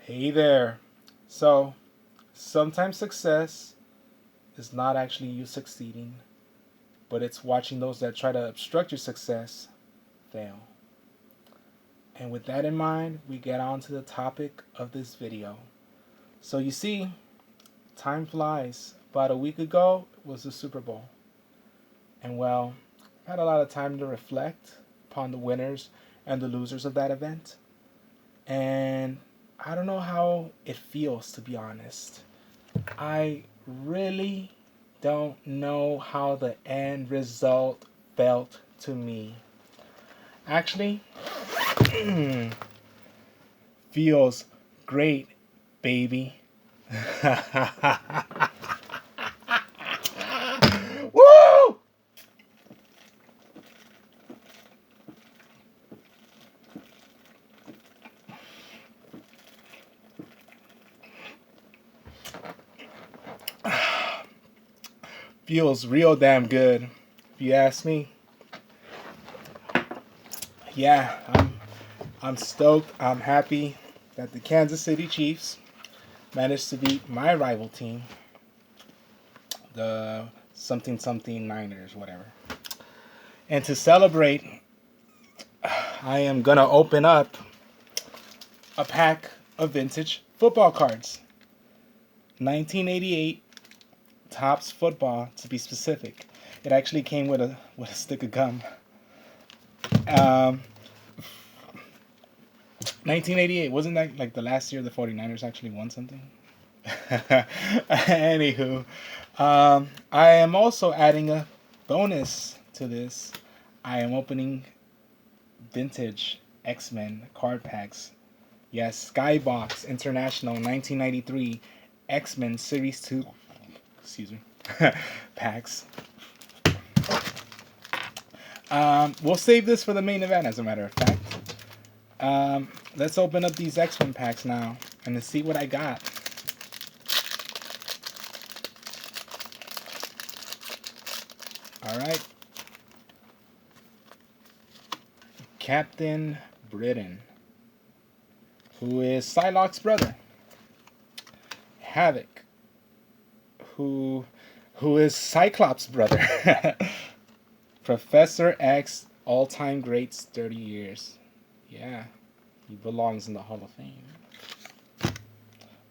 Hey there. So, sometimes success is not actually you succeeding, but it's watching those that try to obstruct your success fail. And with that in mind, we get on to the topic of this video. So, you see, time flies. About a week ago was the Super Bowl. And well, I had a lot of time to reflect upon the winners and the losers of that event. And I don't know how it feels, to be honest. I really don't know how the end result felt to me. Actually, feels great, baby. Woo! Feels real damn good, if you ask me. Yeah, I'm stoked. I'm happy that the Kansas City Chiefs managed to beat my rival team, the something something Niners, whatever. And to celebrate, I am gonna open up a pack of vintage football cards. 1988 Topps football, to be specific. It actually came with a stick of gum. Um, 1988, wasn't that like the last year the 49ers actually won something? Anywho, I am also adding a bonus to this. I am opening vintage X-Men card packs. Yes, Skybox International 1993 X-Men Series 2. Excuse me. Packs. We'll save this for the main event, as a matter of fact. Let's open up these X-Men packs now and let's see what I got. Alright. Captain Britain, who is Psylocke's brother. Havoc, who is Cyclops' brother. Professor X, all-time greats, 30 years. Yeah, he belongs in the Hall of Fame.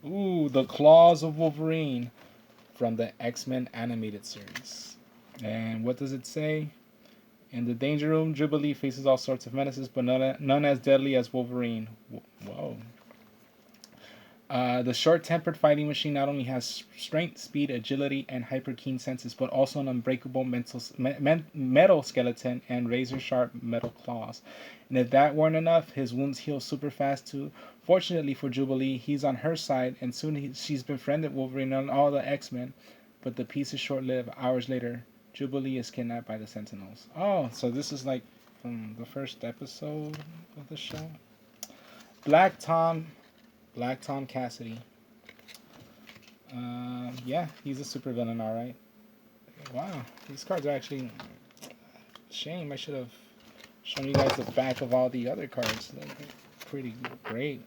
Ooh, the Claws of Wolverine from the X-Men animated series. And what does it say? In the Danger Room, Jubilee faces all sorts of menaces, but none as deadly as Wolverine. Whoa. The short-tempered fighting machine not only has strength, speed, agility, and hyper-keen senses, but also an unbreakable metal skeleton and razor-sharp metal claws. And if that weren't enough, his wounds heal super fast too. Fortunately for Jubilee, he's on her side, and soon she's befriended Wolverine and all the X-Men. But the peace is short-lived. Hours later, Jubilee is kidnapped by the Sentinels. Oh, so this is like from the first episode of the show. Black Tom Cassidy. Yeah, he's a super villain, alright. Wow, these cards are actually... Shame, I should have shown you guys the back of all the other cards. They're pretty great.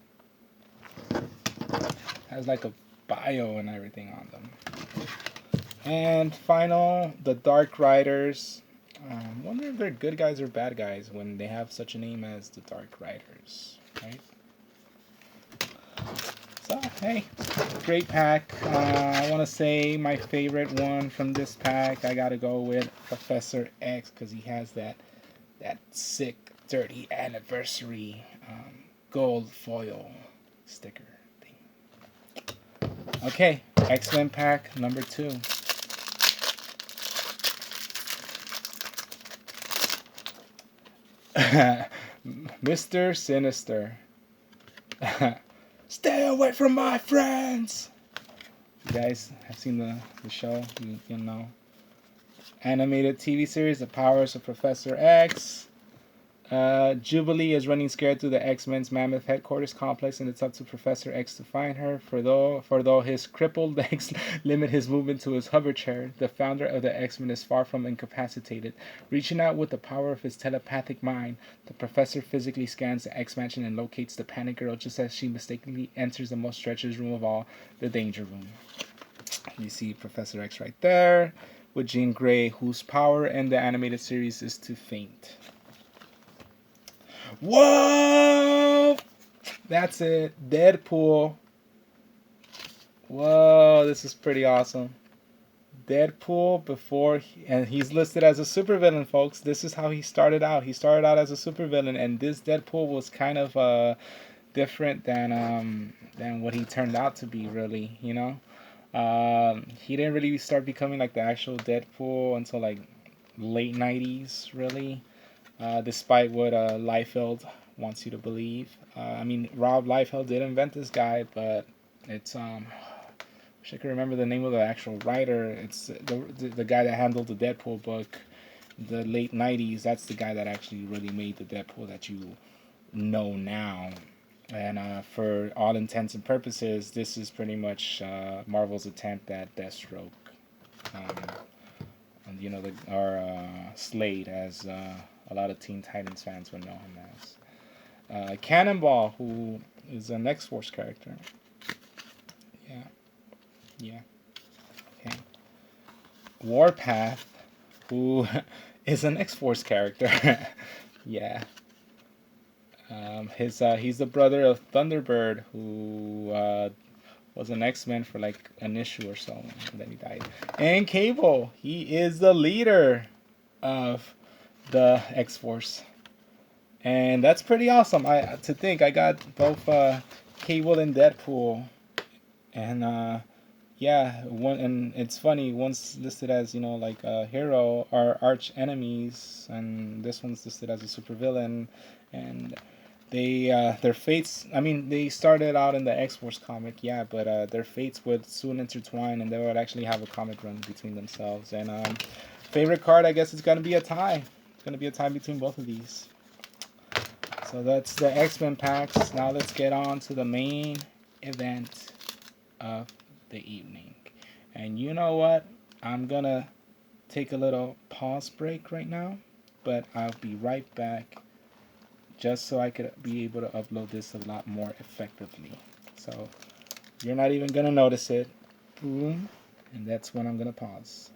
Has like a bio and everything on them. And final, the Dark Riders. Wonder if they're good guys or bad guys when they have such a name as the Dark Riders, right? So, hey, great pack. I want to say my favorite one from this pack, I got to go with Professor X, because he has that sick, dirty anniversary gold foil sticker thing. Okay, X-Men pack number 2. Mr. Sinister. Stay away from my friends. You guys have seen the show, you know. Animated TV series, The Powers of Professor X. Jubilee is running scared through the X-Men's mammoth headquarters complex, and it's up to Professor X to find her. For though his crippled legs limit his movement to his hover chair, the founder of the X-Men is far from incapacitated. Reaching out with the power of his telepathic mind, the professor physically scans the X-Mansion and locates the Panic Girl just as she mistakenly enters the most treacherous room of all, the Danger Room. You see Professor X right there with Jean Grey, whose power in the animated series is to faint. Whoa! That's it. Deadpool. Whoa, this is pretty awesome. Deadpool and he's listed as a supervillain, folks. This is how he started out. He started out as a supervillain, and this Deadpool was kind of different than what he turned out to be, really. You know, he didn't really start becoming like the actual Deadpool until like late '90s, really. Despite what Liefeld wants you to believe. I mean, Rob Liefeld did invent this guy, but it's wish I could remember the name of the actual writer. It's the guy that handled the Deadpool book, the late '90s. That's the guy that actually really made the Deadpool that you know now. And for all intents and purposes, this is pretty much Marvel's attempt at Deathstroke. And you know, our Slade, as a lot of Teen Titans fans would know him as. Cannonball, who is an X-Force character. Yeah. Okay. Warpath, who is an X-Force character. Yeah. He's the brother of Thunderbird, who was an X-Men for like an issue or so, and then he died. And Cable, he is the leader of the X-Force, and that's pretty awesome. To think I got both Cable and Deadpool, and yeah, and it's funny. One's listed as like a hero, or arch enemies, and this one's listed as a supervillain, and their fates. I mean, they started out in the X-Force comic, yeah, but their fates would soon intertwine, and they would actually have a comic run between themselves. And favorite card, I guess, is gonna be a tie. It's gonna be a tie between both of these. So that's the X-Men packs. Now let's get on to the main event of the evening. And you know what? I'm gonna take a little pause break right now, but I'll be right back just so I could be able to upload this a lot more effectively. So you're not even gonna notice it. Boom. And that's when I'm gonna pause.